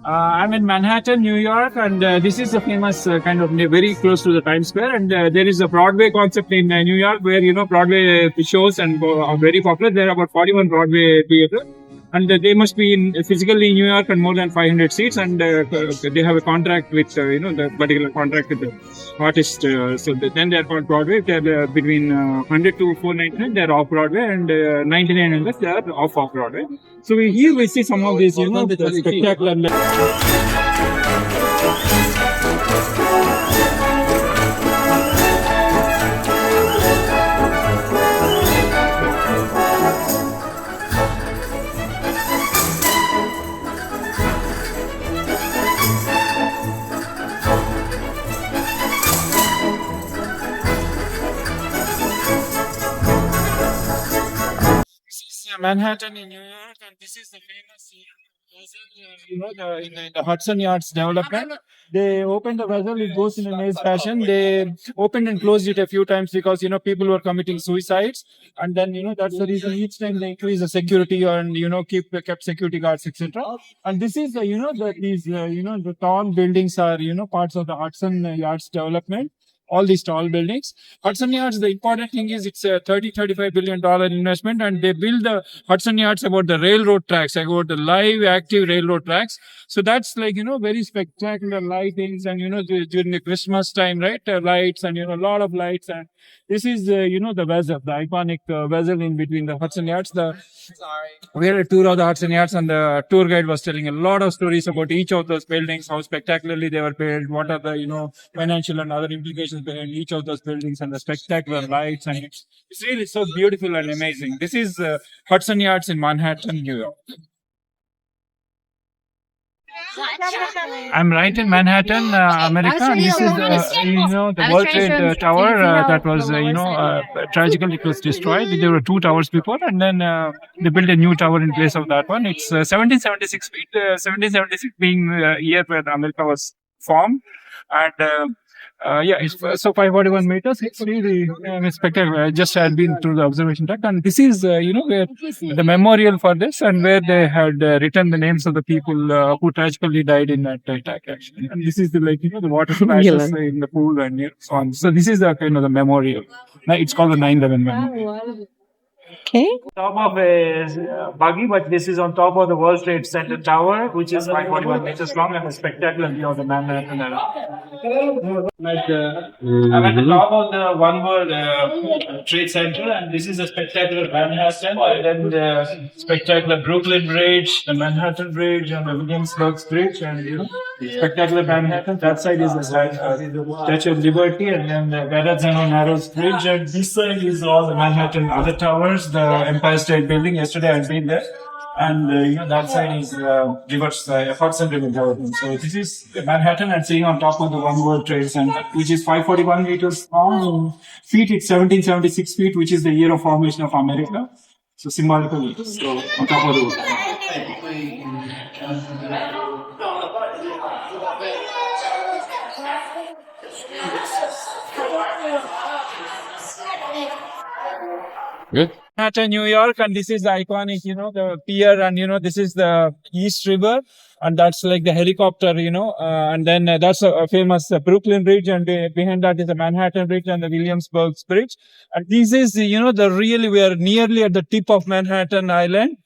I'm in Manhattan, New York, and this is a famous kind of very close to the Times Square. And there is a Broadway concept in New York where Broadway shows and are very popular. There are about 41 Broadway theaters, and they must be physically in New York and more than 500 seats. And they have a contract with the particular contract with the artist. Then they are called Broadway. They are between 100 to 499. They are off Broadway, and 99 unless they are off Broadway. So here we see some of these, the spectacular. Manhattan in New York, and this is the famous in the Hudson Yards development. They opened the vessel, it goes in a maze fashion. They opened and closed it a few times because people were committing suicides, and then that's the reason each time they increase the security and kept security guards, etc. And this is the tall buildings are parts of the Hudson Yards development. All these tall buildings. Hudson Yards, the important thing is it's a $35 billion investment, and they build the Hudson Yards about the railroad tracks, about the live active railroad tracks. So that's very spectacular lightings, and during the Christmas time, right? Lights and a lot of lights. And this is the vessel, the iconic vessel in between the Hudson Yards. We had a tour of the Hudson Yards, and the tour guide was telling a lot of stories about each of those buildings, how spectacularly they were built, what are the financial and other implications behind each of those buildings, and the spectacular lights. And it's really so beautiful and amazing. This is Hudson Yards in Manhattan, New York. I'm right in Manhattan, America. And this is the World Trade Tower that was tragically it was destroyed. There were two towers before, and then they built a new tower in place of that one. It's 1776 feet. 1776 being the year when America was formed, and it's so 541 meters. It's really spectacular. I just had been through the observation deck, and this is where the memorial for this, and where they had written the names of the people who tragically died in that attack. Actually, and this is the the water splashes in the pool and so on. So this is the the memorial. It's called the 9/11 memorial. Okay. Top of a buggy, but this is on top of the World Trade Center tower, which is 541 meters long and a spectacular view of the Manhattan. I'm at the top of the One World Trade Center, and this is a spectacular Manhattan, and then the spectacular Brooklyn Bridge, the Manhattan Bridge, and the Williamsburg Bridge, and spectacular Manhattan. That side is the Statue of Liberty, and then the Verrazano Narrows Bridge, and this side is all the Manhattan other towers, the Empire State Building. Yesterday I've been there, and that side is Hudson River Development. So this is Manhattan, and sitting on top of the One World Trade Center, which is 541 meters long. Feet, it's 1776 feet, which is the year of formation of America. So symbolically, so on top of the world. Good. Manhattan, New York, and this is the iconic, the pier, and this is the East River, and that's like the helicopter, and then that's a famous Brooklyn Bridge, and behind that is the Manhattan Bridge and the Williamsburg Bridge, and this is, we are nearly at the tip of Manhattan Island,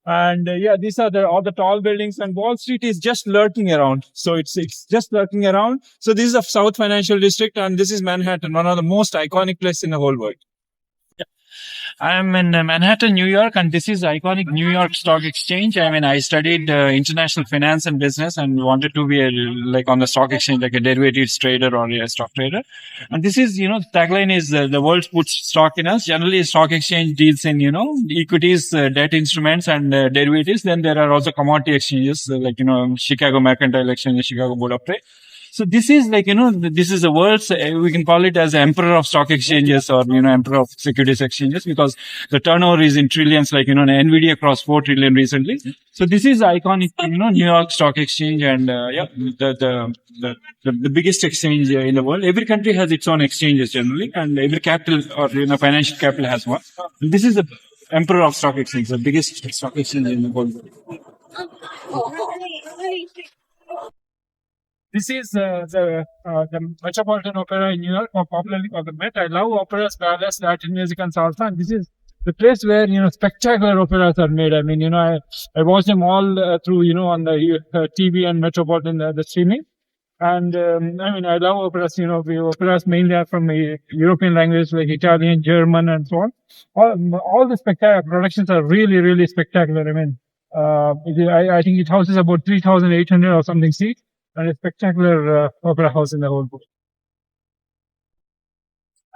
and these are all the tall buildings, and Wall Street is just lurking around, so it's just lurking around. So this is the South Financial District, and this is Manhattan, one of the most iconic places in the whole world. I'm in Manhattan, New York, and this is the iconic New York Stock Exchange. I studied international finance and business and wanted to be on the stock exchange, like a derivatives trader or a stock trader. And this is, the tagline is the world puts stock in us. Generally, stock exchange deals in, equities, debt instruments, and derivatives. Then there are also commodity exchanges, Chicago Mercantile Exchange, Chicago Board of Trade. So this is this is the world's, we can call it as emperor of stock exchanges, or, emperor of securities exchanges, because the turnover is in trillions, Nvidia crossed 4 trillion recently. So this is iconic, New York Stock Exchange, and, the biggest exchange in the world. Every country has its own exchanges generally, and every capital or, financial capital has one. And this is the emperor of stock exchange, the biggest stock exchange in the world. This is the Metropolitan Opera in New York, or popularly called the Met. I love operas, ballets, Latin music, and salsa. And this is the place where spectacular operas are made. I mean, I watch them all through on the TV and Metropolitan the streaming. And I mean, I love operas. The operas mainly are from European languages like Italian, German, and so on. All the spectacular productions are really, really spectacular. I mean, I think it houses about 3,800 or something seats, and a spectacular opera house in the whole book.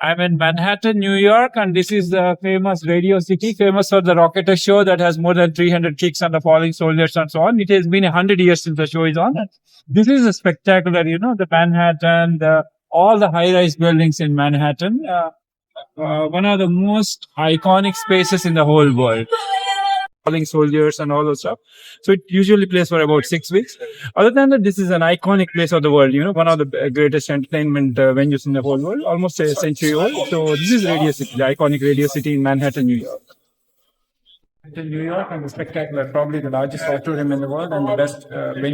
I'm in Manhattan, New York, and this is the famous Radio City, famous for the Rocketeer show that has more than 300 kicks and the falling soldiers and so on. It has been 100 years since the show is on. This is a spectacular, the Manhattan, all the high-rise buildings in Manhattan. One of the most iconic spaces in the whole world. Falling soldiers and all those stuff. So it usually plays for about 6 weeks. Other than that, this is an iconic place of the world, one of the greatest entertainment venues in the whole world, almost a century old. So this is Radio City, the iconic Radio City in Manhattan, New York. In New York, and the spectacular, probably the largest auditorium in the world and the best venue.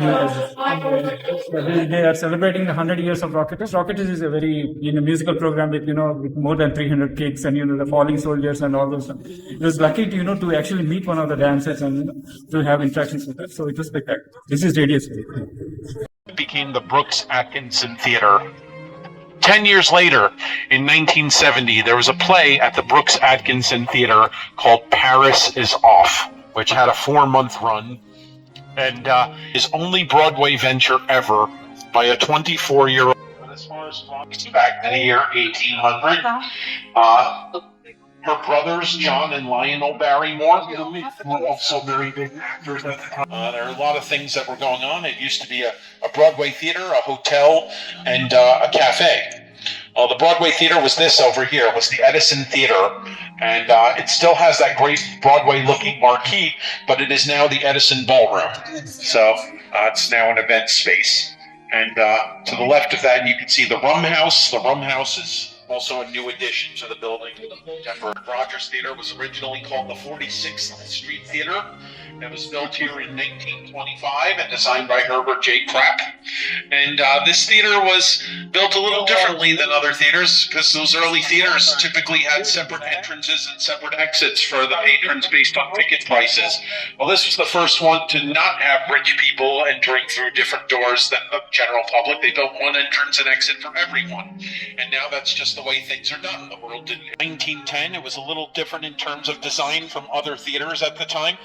They are celebrating the 100 years of Rocketeers. Rocketeers is a very musical program with with more than 300 kicks and the falling soldiers and all those. It was lucky to actually meet one of the dancers and to have interactions with them. So it was spectacular. This is Radio City. It became the Brooks Atkinson Theater. 10 years later, in 1970, there was a play at the Brooks Atkinson Theater called Paris is Off, which had a 4-month run, and his only Broadway venture ever by a 24-year-old. As far as back in the year 1800, her brothers, John and Lionel Barrymore, were also very big actors at the time. There are a lot of things that were going on. It used to be a Broadway theater, a hotel, and a cafe. The Broadway theater was this over here. It was the Edison Theater, and it still has that great Broadway-looking marquee, but it is now the Edison Ballroom. So it's now an event space. And to the left of that, you can see the Rum House. The Rum House is also a new addition to the building. Denver Rogers Theater was originally called the 46th Street Theater. It was built here in 1925 and designed by Herbert J. Pratt. And this theater was built a little differently than other theaters because those early theaters typically had separate entrances and separate exits for the patrons based on ticket prices. Well, this was the first one to not have rich people entering through different doors than the general public. They built one entrance and exit for everyone. And now that's just the way things are done. The world didn't. In 1910, it was a little different in terms of design from other theaters at the time.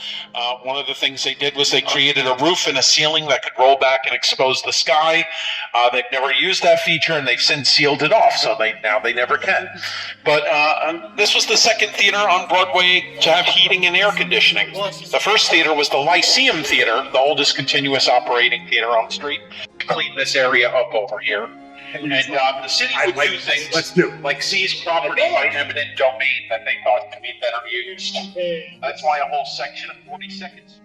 One of the things they did was they created a roof and a ceiling that could roll back and expose the sky. They've never used that feature, and they've since sealed it off, so they never can. But this was the second theater on Broadway to have heating and air conditioning. The first theater was the Lyceum Theater, the oldest continuous operating theater on the street. Clean this area up over here. And the city would do things like seize property by eminent domain that they thought could be better used. That's why a whole section of 40 seconds.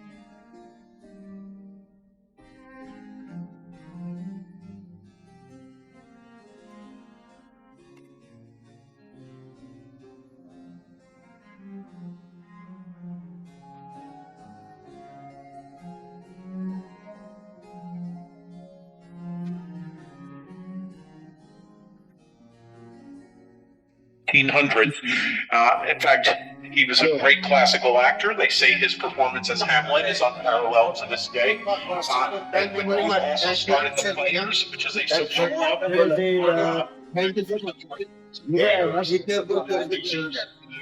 In fact, he was a great classical actor. They say his performance as Hamlet is unparalleled to this day. And he also started the Players, which is a social club.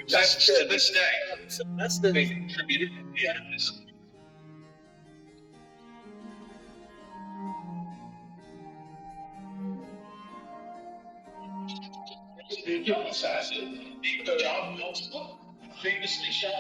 That's to this day. They contributed to the theaters. The John Mills book, famously shot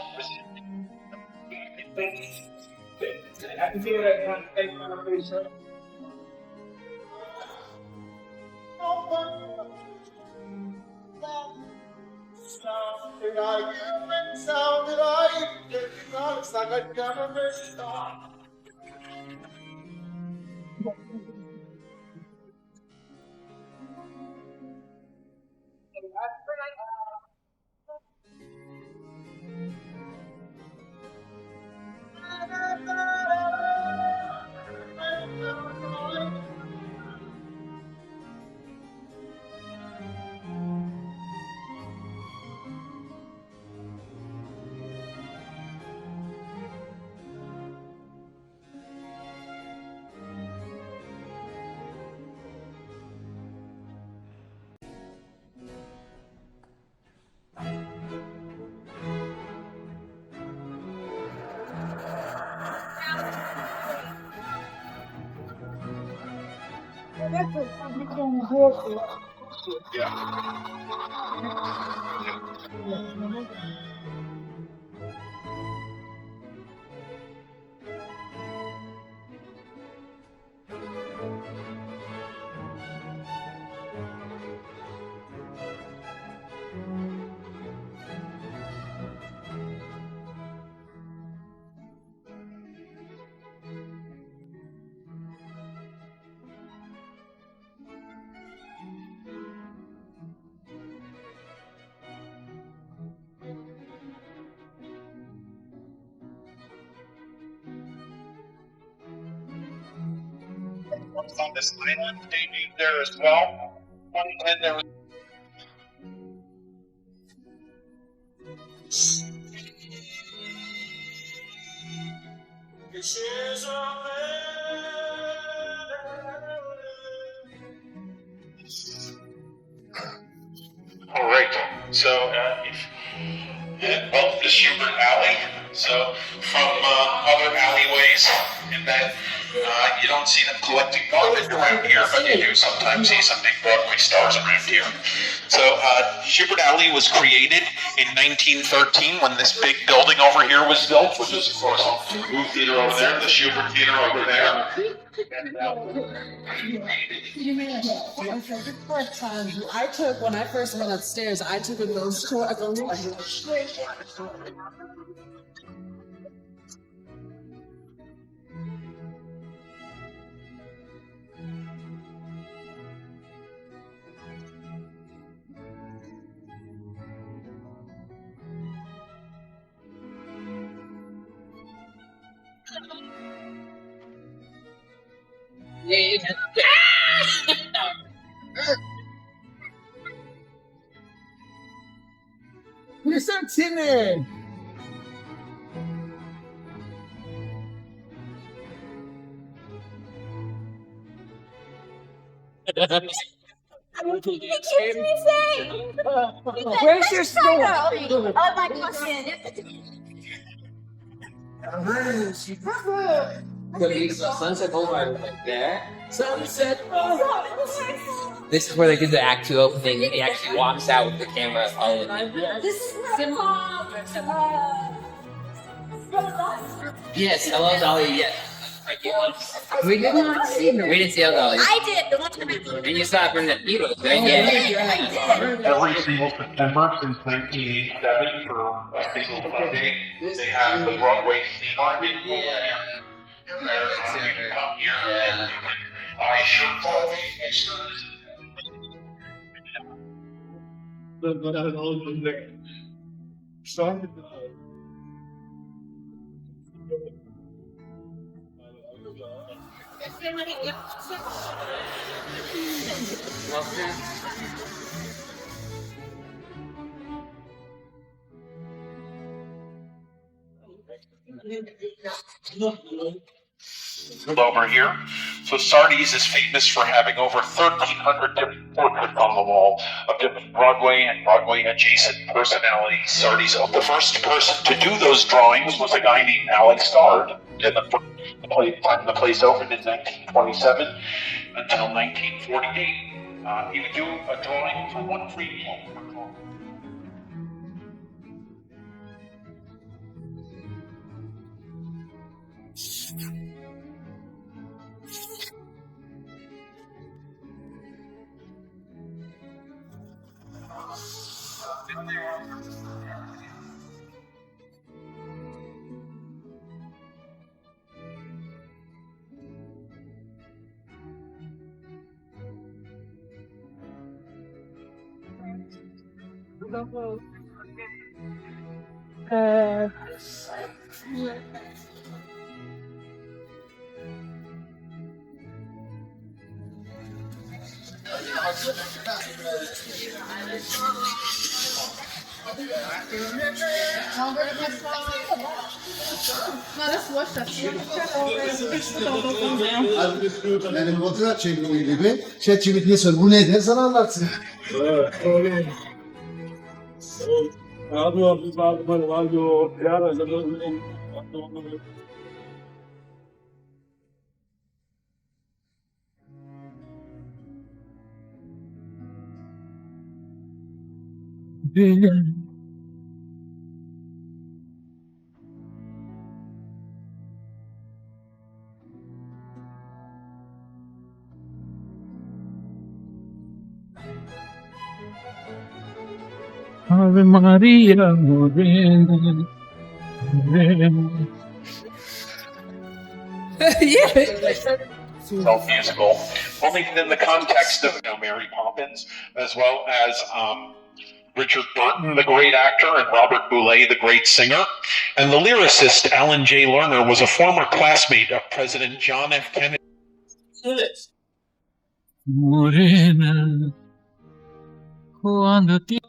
On this island debuted there as well. 2010 there was all right. So well, the Schubert Alley. So from other alleyways, and then you don't see them collecting garbage around here, but you do sometimes see some big Broadway stars around here. So Schubert Alley was created in 1913 when this big building over here was built, which is of course the Blue Theater over there, the Schubert Theater over there. I took when I first went upstairs. I took a ghost tour. You're so timid. Where's your store? Oh, my cousin. The sunset over right there. Sunset. This is where they did the Act 2 opening, and he actually walks out with the camera following him. This is Yes, hello Dolly, yes. We did not see her. We didn't see Hello Dolly. I did. The one time I did. And you saw it from the Beatles, right? Yeah. Every single September since 1987 for a single Sunday, they have the Broadway Scene Market. Yeah. Come here and you can buy shirts. Over here. So Sardi's is famous for having over 1,300 different portraits on the wall of different Broadway and Broadway adjacent personalities. Sardi's the first person to do those drawings was a guy named Alex Sard, and the place opened in 1927 until 1948. He would do a drawing for one free moment. Yani fotoğraf çekimi gibi ChatGPT'ye sor bu nedir sana anlatsın. Ave Maria Morena, Morena. Musical, only in the context of Mary Poppins, as well as Richard Burton, the great actor, and Robert Boulez, the great singer. And the lyricist Alan J. Lerner was a former classmate of President John F. Kennedy. Morena, cuando ti-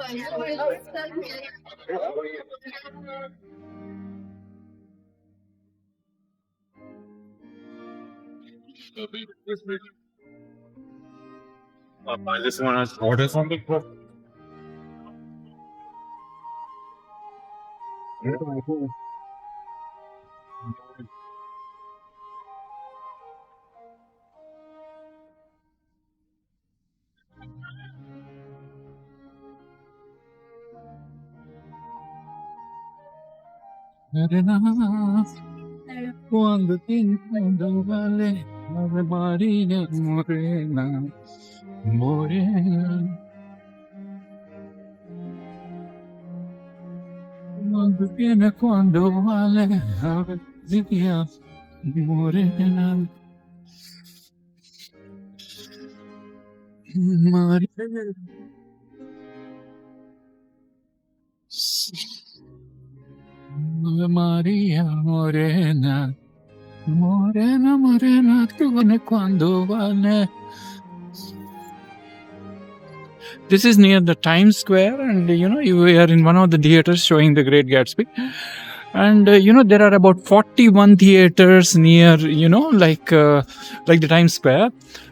I just want to order something. Morena, cuando tiene cuando vale, Ave María Morena, Morena. Cuando tiene cuando vale, Ave María Morena. María. Ave María Morena, Morena, Morena, tú vienes cuando vale. This is near the Times Square, and we are in one of the theaters showing The Great Gatsby. And there are about 41 theaters near like the Times Square,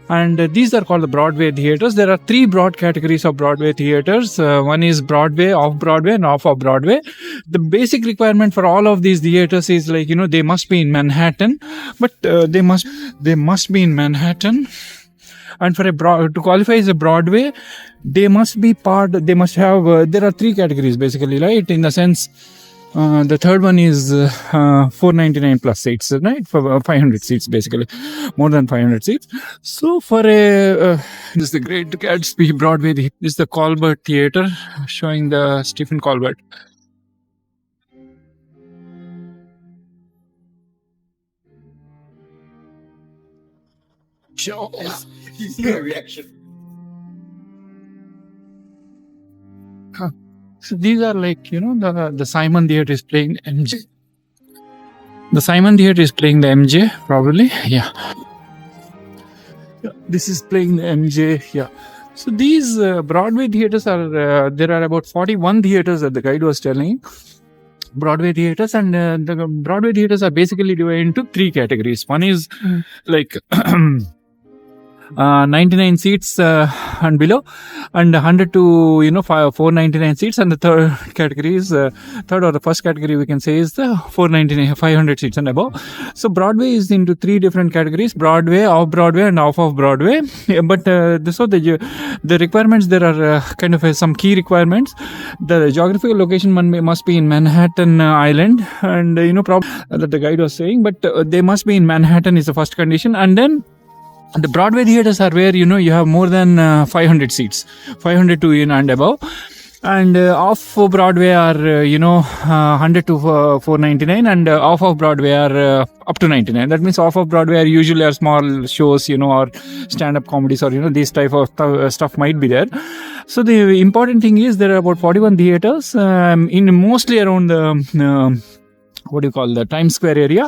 and these are called the Broadway theaters. There are three broad categories of Broadway theaters. One is Broadway, off-Broadway, and off-Broadway. The basic requirement for all of these theaters is they must be in Manhattan, but they must be in Manhattan. And for to qualify as a Broadway, they must have there are three categories basically, right? In the sense, the third one is 499 plus seats, right? For 500 seats, basically, more than 500 seats. So for this is the Great Gatsby Broadway. This is the Colbert Theater, showing the Stephen Colbert. Reaction. So these are the Simon Theatre is playing MJ. The Simon Theatre is playing the MJ, probably. Yeah. This is playing the MJ. Yeah. So these Broadway theaters are, there are about 41 theaters that the guide was telling. Broadway theaters, and the Broadway theaters are basically divided into three categories. One is 99 seats and below, and 100 to 499 seats. And the third category is third or the first category we can say is the 499 500 seats and above. So Broadway is into three different categories: Broadway, off Broadway, and off Broadway. But so the requirements, there are kind of some key requirements. The geographical location must be in Manhattan Island, and that the guide was saying, but they must be in Manhattan is the first condition. And then the Broadway theaters are where you have more than 500 seats, 500 to and above. And off Broadway are 100 to 499, and off of Broadway are up to 99. That means off of Broadway are usually small shows, or stand-up comedies, or these type of stuff might be there. So the important thing is there are about 41 theaters in mostly around the the Times Square area,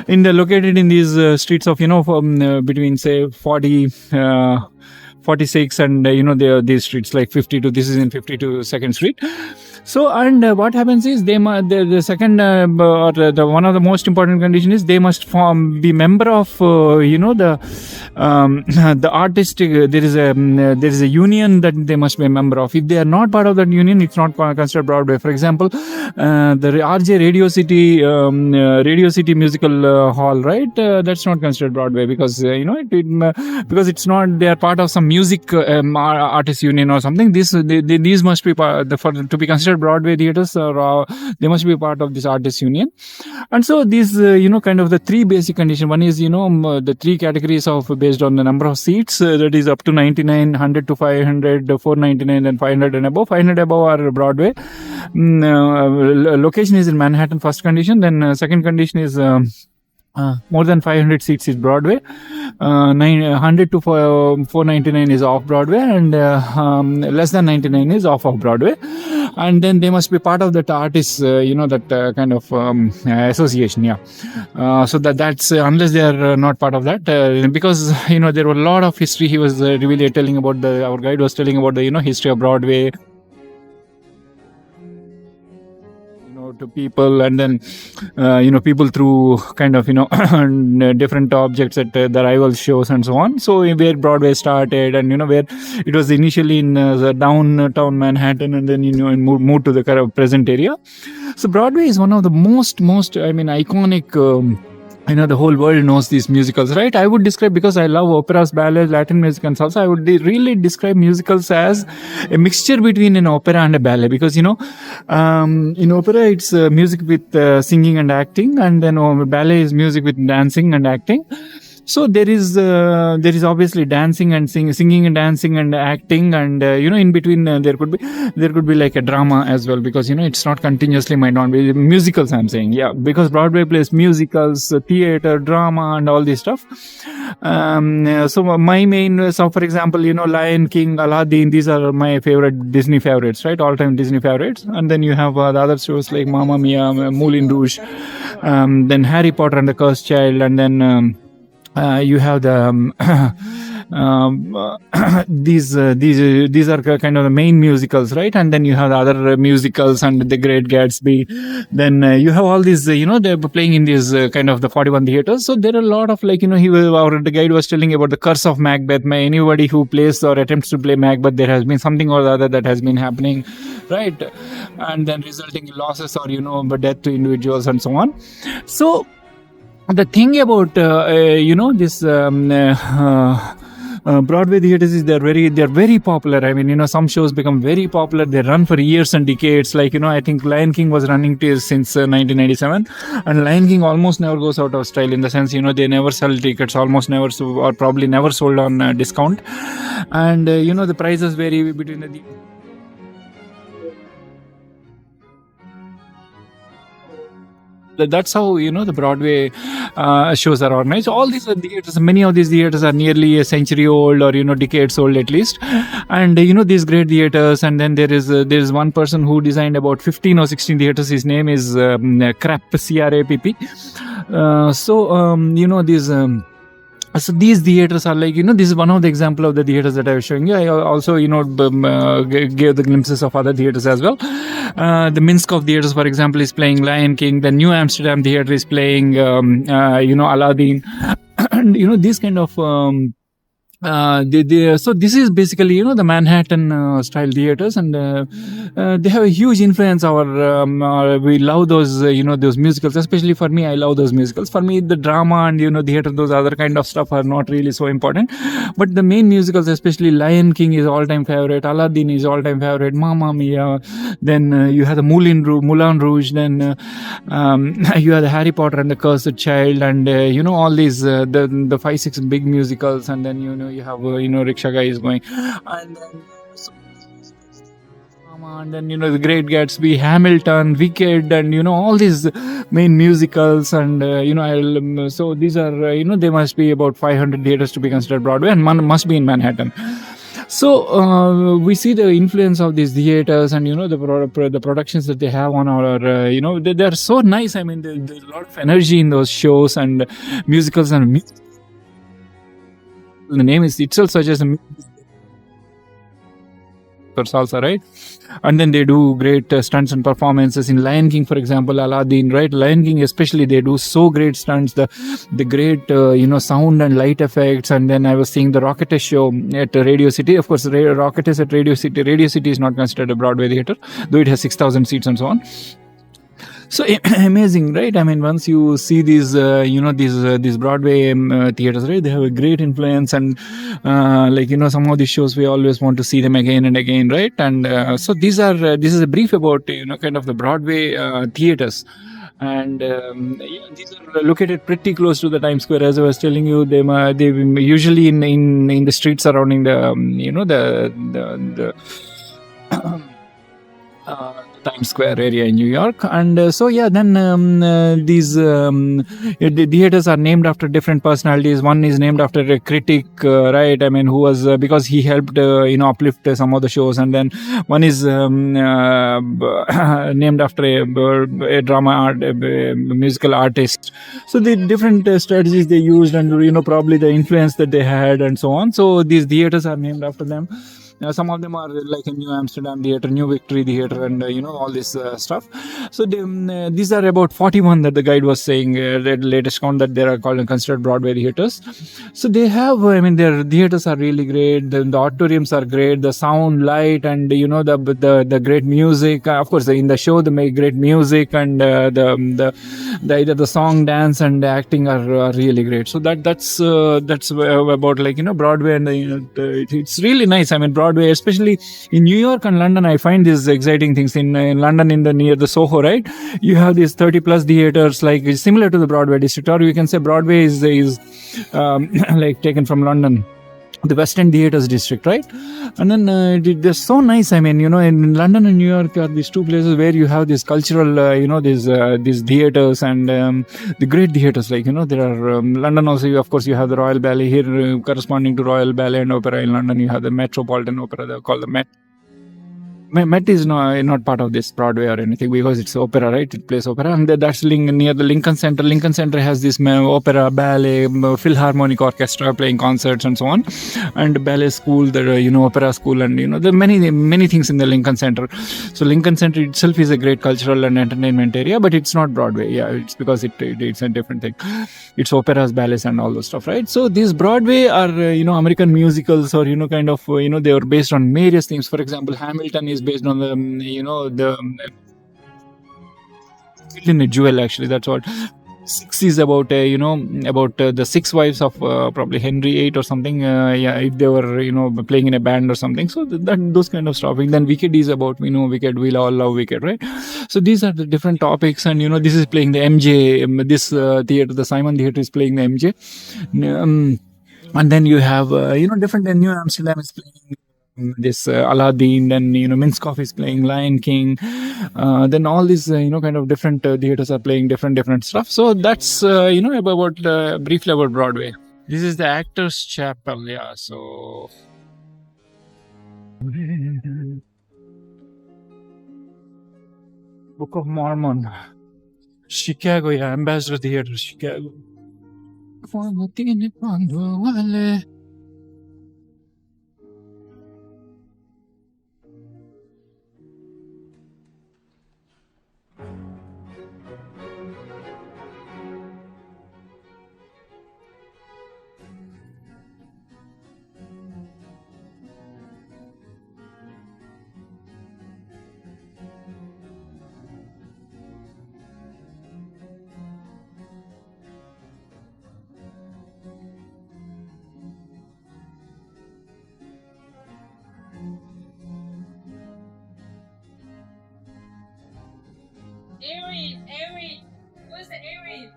located in these streets of between say 40 46 and these streets like 52. This is in 52 Second Street. So, and what happens is the second or the one of the most important condition is they must be member of the the artistic. There is a union that they must be a member of. If they are not part of that union, it's not considered Broadway. For example, the RJ Radio City Musical Hall, right? That's not considered Broadway because because it's not, they are part of some music artist union or something. These must be to be considered Broadway theaters, or they must be part of this artist union. And so these kind of the three basic conditions. One is the three categories of based on the number of seats, that is up to 99, 100 to 500, 499 and 500 and above. 500 above are Broadway. Location is in Manhattan, first condition. Then second condition is more than 500 seats is Broadway. 100 to 499 is off Broadway, and less than 99 is off of Broadway. And then they must be part of that artist, that kind of association. Yeah. So that's unless they are not part of that, because there were a lot of history. He was really telling about our guide was telling about the history of Broadway. To people, and then people through kind of different objects at the rival shows and so on. So where Broadway started, and where it was initially in the downtown Manhattan, and then moved to the kind of present area. So Broadway is one of the most iconic. The whole world knows these musicals, right? I would describe, because I love operas, ballets, Latin music and salsa, I would really describe musicals as a mixture between an opera and a ballet, because in opera it's music with singing and acting, and then ballet is music with dancing and acting. So there is obviously dancing and singing and dancing and acting, and in between there could be like a drama as well, because it's not continuously, might not be musicals, I'm saying. Yeah, because Broadway plays musicals, theater, drama, and all this stuff. So my main, so for example, Lion King, Aladdin, these are my favorite Disney favorites, right? All-time Disney favorites. And then you have the other shows like Mamma Mia, Moulin Rouge, then Harry Potter and the Cursed Child, and then you have the these are kind of the main musicals, right? And then you have the other musicals and The Great Gatsby. Then you have all these, they're playing in these kind of the 41 theaters. So there are a lot of the guide was telling about the curse of Macbeth. Anybody who plays or attempts to play Macbeth, there has been something or the other that has been happening, right? And then resulting in losses or death to individuals and so on. So the thing about this Broadway theaters is they're very popular. I mean, some shows become very popular. They run for years and decades. Like I think Lion King was running since 1997, and Lion King almost never goes out of style, in the sense they never sell tickets, almost never, or probably never sold on discount, and the prices vary between the. That's how the Broadway shows are organized. All these theaters, many of these theaters are nearly a century old, or decades old at least. And these great theaters, and then there is one person who designed about 15 or 16 theaters. His name is Crapp, CRAPP. So these theaters are like, this is one of the example of the theaters that I was showing you. I also, gave the glimpses of other theaters as well. The Minskoff theaters, for example, is playing Lion King. The New Amsterdam theater is playing, Aladdin. And, these kind of, so this is basically the Manhattan style theaters, and they have a huge influence. We love those those musicals, especially for me. I love those musicals. For me, the drama and theater, those other kind of stuff are not really so important. But the main musicals, especially Lion King, is all-time favorite. Aladdin is all-time favorite. Mamma Mia. Then you have the Moulin Rouge. Then you have the Harry Potter and the Cursed Child, and all these the 5-6 big musicals, and then you have Rickshaw Guy is going, and then The Great Gatsby, Hamilton, Wicked, and all these main musicals, and so these are they must be about 500 theaters to be considered Broadway, and must be in Manhattan. So we see the influence of these theaters, and the productions that they have on our they're so nice. I mean, there's a lot of energy in those shows and musicals, and the name is itself suggests actors also, right? And then they do great stunts and performances in Lion King, for example, Aladdin, right? Lion King especially, they do so great stunts, the great sound and light effects. And then I was seeing the Rocketeer show at Radio City. Of course, Rocketeer at Radio City. Radio City is not considered a Broadway theater, though it has 6,000 seats and so on. So amazing, right? I mean, once you see these these Broadway theaters, right, they have a great influence. And some of these shows, we always want to see them again and again, right? And so this is a brief about kind of the Broadway theaters. And these are located pretty close to the Times Square. As I was telling you, they usually in the streets surrounding the Times Square area in New York. And then the theaters are named after different personalities. One is named after a critic, right? I mean, who was because he helped uplift some of the shows. And then one is named after a drama art, a musical artist. So the different strategies they used, and probably the influence that they had, and so on. So these theaters are named after them. Some of them are like a New Amsterdam Theatre, New Victory Theatre, and all this stuff. So these are about 41 that the guide was saying, the latest count, that they are called considered Broadway theatres. So they have, their theatres are really great. The auditoriums are great. The sound, light, and the great music. Of course, in the show they make great music, and the either the song, dance, and the acting are really great. So that's about Broadway, and it's really nice. I mean, Broadway, especially in New York and London, I find these exciting things. In London, near the Soho, right, you have these 30 plus theaters, like similar to the Broadway district, or you can say Broadway is like taken from London, the West End Theatres district, right? And then they're so nice. I mean, in London and New York are these two places where you have these cultural, these theatres, and the great theatres. Like there are London also. Of course, you have the Royal Ballet here, corresponding to Royal Ballet and Opera. In London, you have the Metropolitan Opera. They're called the Met. Met is not part of this Broadway or anything, because it's opera, right? It plays opera, and that's near the Lincoln Center. Lincoln Center has this opera, ballet, Philharmonic Orchestra playing concerts and so on, and ballet school, the opera school, and there are many things in the Lincoln Center. So Lincoln Center itself is a great cultural and entertainment area, but it's not Broadway. Yeah, it's because it's a different thing. It's operas, ballets, and all those stuff, right? So these Broadway are American musicals, or they were based on various things. For example, Hamilton is based on the in a jewel, actually. That's what. Six is about about the six wives of probably Henry VIII or something. If they were playing in a band or something. So those kind of stuff. And then Wicked is about Wicked. We all love Wicked, right? So these are the different topics. And this is playing the MJ. This theater, the Simon Theater, is playing the MJ. And then you have different. New Amsterdam is playing this Aladdin. Then Minskoff is playing Lion King. Then all these kind of different theaters are playing different stuff. So that's about briefly about Broadway. This is the Actors Chapel. Yeah, so Book of Mormon, Chicago. Yeah, Ambassador Theater, Chicago. Aries. What's the Aries?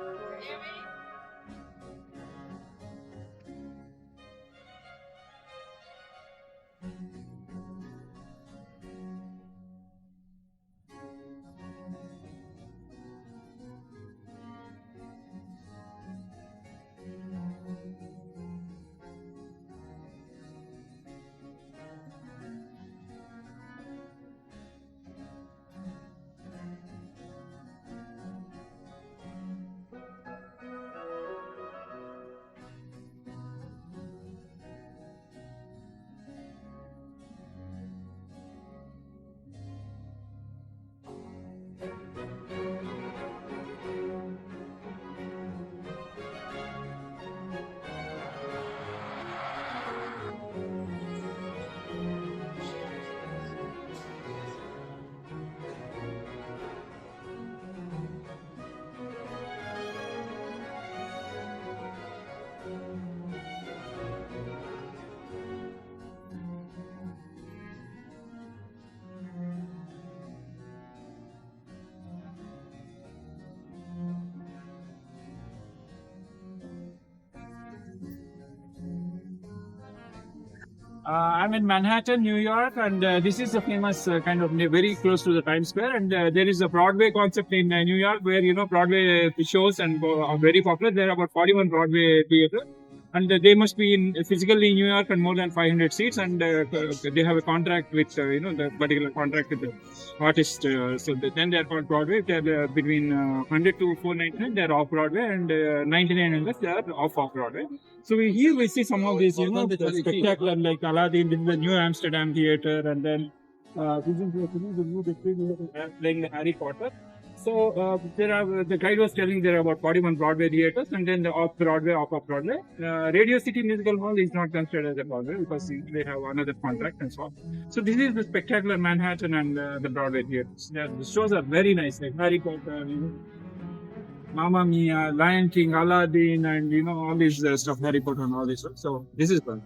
Aries? I'm in Manhattan, New York, and this is a famous kind of very close to the Times Square. And there is a Broadway concept in New York where Broadway shows and are very popular. There are about 41 Broadway theaters, and they must be in physically in New York and more than 500 seats. And they have a contract with the particular contract with the artist. Then they are called Broadway. They're between 100 to 499. They're off Broadway, and 99 unless they are off Broadway. So here we see some of these, spectacular like Aladdin, this is the New Amsterdam Theater, and then this is the new theater playing the Harry Potter. So there are the guide was telling there are about 41 Broadway theaters, and then the off Broadway, off Broadway. Radio City Musical Hall is not considered as a Broadway because they have another contract and so on. So this is the spectacular Manhattan and the Broadway theaters. The shows are very nice, like Harry Potter, Mamma Mia, Lion King, Aladdin, and all these stuff, Harry Potter and all this stuff. So this is fun.